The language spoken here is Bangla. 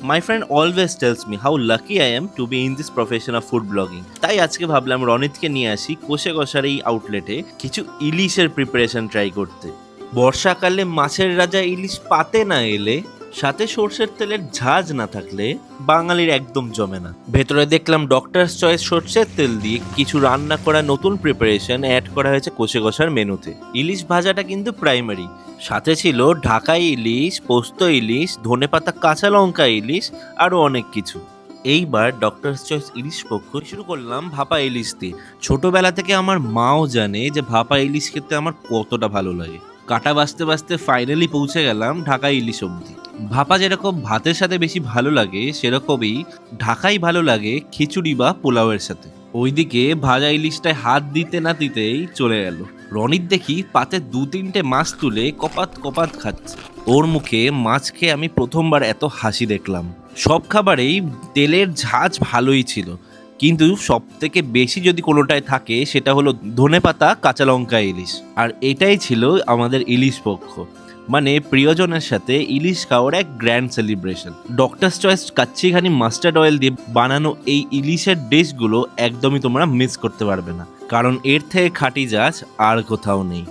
My friend always tells me how lucky I am to be in this profession of food blogging. তাই আজকে ভাবলাম রনিতকে নিয়ে আসি কোষে কষার এই আউটলেটে কিছু ইলিশের প্রিপারেশন ট্রাই করতে। বর্ষাকালে মাছের রাজা ইলিশ পাতে না এলে, সাথে সর্ষের তেলের ঝাঁজ না থাকলে বাঙালির একদম জমে না। ভেতরে দেখলাম ডক্টরস চয়েস সর্ষের তেল দিয়ে কিছু রান্না করা নতুন প্রিপারেশন অ্যাড করা হয়েছে কোষে কষার মেনুতে। ইলিশ ভাজাটা কিন্তু প্রাইমারি, সাথে ছিল ঢাকাই ইলিশ, পোস্ত ইলিশ, ধনেপাতা কাঁচা লঙ্কা ইলিশ, আরও অনেক কিছু। এইবার ডক্টরস চয়েস ইলিশ পক্ষ শুরু করলাম ভাপা ইলিশ দিয়ে। ছোটবেলা থেকে আমার মাও জানে যে ভাপা ইলিশ খেতে আমার কতটা ভালো লাগে। কাটা বাছতে বাছতে ফাইনালি পৌঁছে গেলাম ঢাকাই ইলিশ অবধি। ভাপা যেরকম ভাতের সাথে বেশি ভালো লাগে, সেরকমই ঢাকাই ভালো লাগে খিচুড়ি বা পোলাওয়ের সাথে। ওইদিকে ভাজা ইলিশটায় হাত দিতে না দিতেই চলে গেল। রনিত দেখি পাতে 2-3টে মাছ তুলে কপাত কপাত খাচ্ছে। ওর মুখে মাছ খেয়ে আমি প্রথমবার এত হাসি দেখলাম। সব খাবারেই তেলের ঝাঁজ ভালোই ছিল, কিন্তু সব থেকে বেশি যদি কোনোটায় থাকে সেটা হলো ধনেপাতা কাঁচা লঙ্কা ইলিশ। আর এটাই ছিল আমাদের ইলিশ পক্ষ, মানে প্রিয়জনের সাথে ইলিশ খাওয়ার এক গ্র্যান্ড সেলিব্রেশন। ডক্টরস চয়েস কাচ্চিঘানি মাস্টার্ড অয়েল দিয়ে বানানো এই ইলিশের ডিশগুলো একদমই তোমরা মিস করতে পারবে না, কারণ এর থেকে খাঁটি জাজ আর কোথাও নেই।